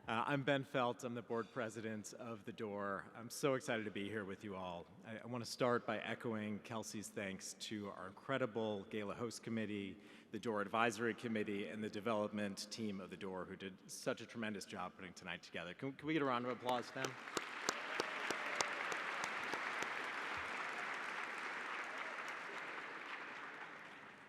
I'm Ben Felt. I'm the board president of The Door. I'm so excited to be here with you all. I want to start by echoing Kelsey's thanks to our incredible Gala host committee, the Door advisory committee, and the development team of The Door, who did such a tremendous job putting tonight together. Can we get a round of applause for them?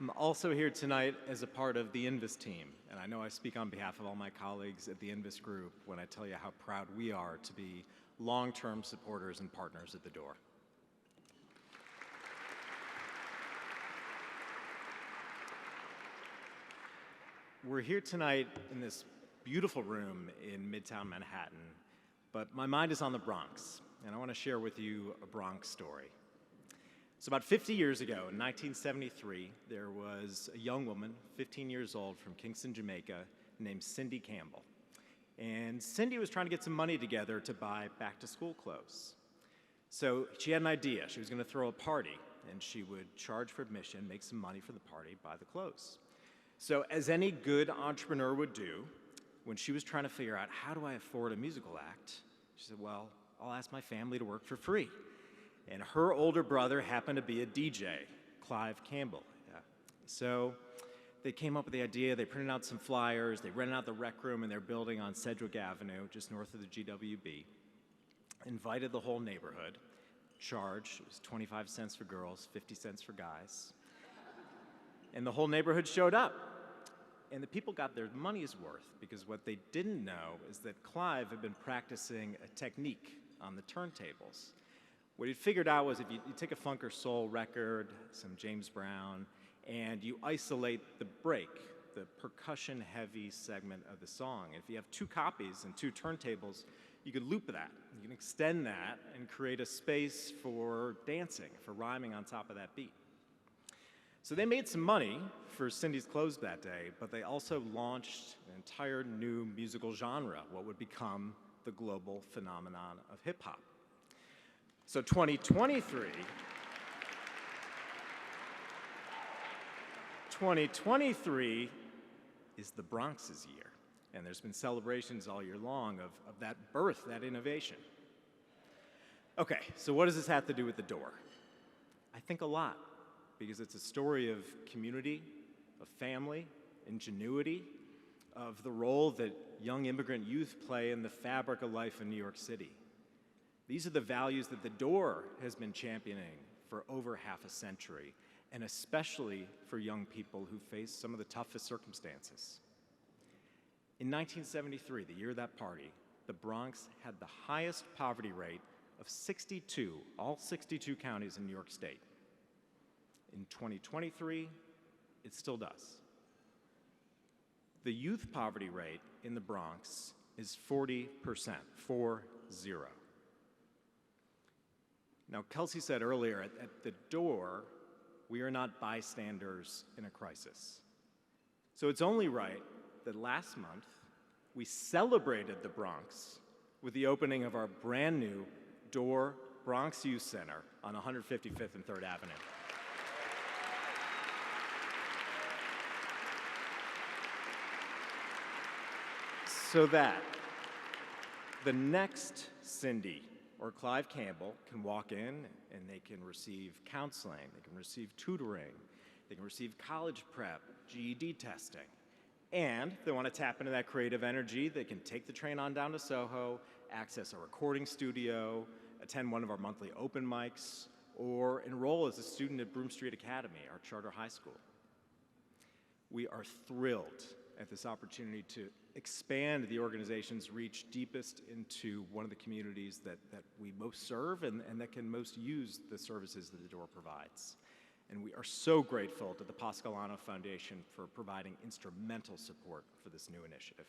I'm also here tonight as a part of the Invis team, and I know I speak on behalf of all my colleagues at the Invis group when I tell you how proud we are to be long-term supporters and partners at The Door. We're here tonight in this beautiful room in Midtown Manhattan, but my mind is on the Bronx, and I want to share with you a Bronx story. So about 50 years ago, in 1973, there was a young woman, 15 years old, from Kingston, Jamaica, named Cindy Campbell. And Cindy was trying to get some money together to buy back-to-school clothes. So she had an idea. She was going to throw a party, and she would charge for admission, make some money for the party, buy the clothes. So as any good entrepreneur would do, when she was trying to figure out, how do I afford a musical act, she said, well, I'll ask my family to work for free. And her older brother happened to be a DJ, Clive Campbell. Yeah. So they came up with the idea, they printed out some flyers, they rented out the rec room in their building on Sedgwick Avenue, just north of the GWB, invited the whole neighborhood, charged, it was 25 cents for girls, 50 cents for guys. And the whole neighborhood showed up. And the people got their money's worth, because what they didn't know is that Clive had been practicing a technique on the turntables. What he figured out was if you take a funk or soul record, some James Brown, and you isolate the break, the percussion-heavy segment of the song. If you have two copies and two turntables, you could loop that. You can extend that and create a space for dancing, for rhyming on top of that beat. So they made some money for Cindy's clothes that day, but they also launched an entire new musical genre, what would become the global phenomenon of hip-hop. So 2023 is the Bronx's year, and there's been celebrations all year long of that birth, that innovation. Okay, so what does this have to do with The Door? I think a lot, because it's a story of community, of family, ingenuity, of the role that young immigrant youth play in the fabric of life in New York City. These are the values that The Door has been championing for over half a century, and especially for young people who face some of the toughest circumstances. In 1973, the year of that party, the Bronx had the highest poverty rate of 62, all 62 counties in New York State. In 2023, it still does. The youth poverty rate in the Bronx is 40%, 40. Now, Kelsey said earlier, at The Door, we are not bystanders in a crisis. So it's only right that last month, we celebrated the Bronx with the opening of our brand new Door Bronx Youth Center on 155th and 3rd Avenue. So that the next Cindy or Clive Campbell can walk in and they can receive counseling, they can receive tutoring, they can receive college prep, GED testing. And if they want to tap into that creative energy, they can take the train on down to Soho, access a recording studio, attend one of our monthly open mics, or enroll as a student at Broome Street Academy, our charter high school. We are thrilled at this opportunity to expand the organization's reach deepest into one of the communities that we most serve and that can most use the services that The Door provides. And we are so grateful to the Pascalano Foundation for providing instrumental support for this new initiative.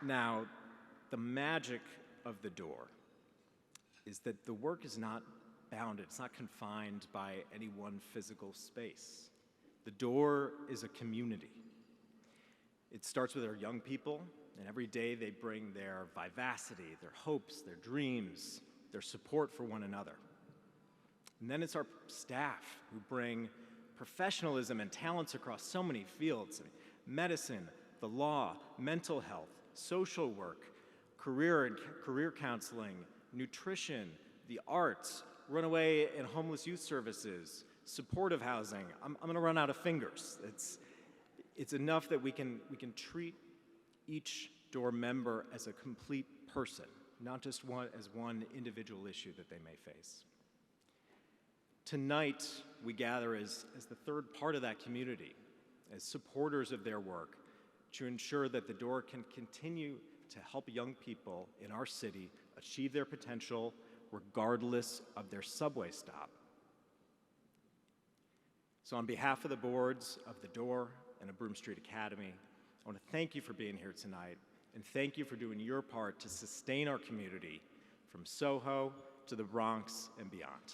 Now, the magic of The Door is that the work is not bounded, it's not confined by any one physical space. The Door is a community. It starts with our young people, and every day they bring their vivacity, their hopes, their dreams, their support for one another. And then it's our staff who bring professionalism and talents across so many fields: medicine, the law, mental health, social work, career counseling, nutrition, the arts, runaway and homeless youth services, supportive housing. I'm going to run out of fingers. It's enough that we can treat each door member as a complete person, not just as one individual issue that they may face. Tonight, we gather as the third part of that community, as supporters of their work, to ensure that the door can continue to help young people in our city achieve their potential regardless of their subway stop. So on behalf of the boards of the Door and of Broome Street Academy, I want to thank you for being here tonight, and thank you for doing your part to sustain our community from Soho to the Bronx and beyond.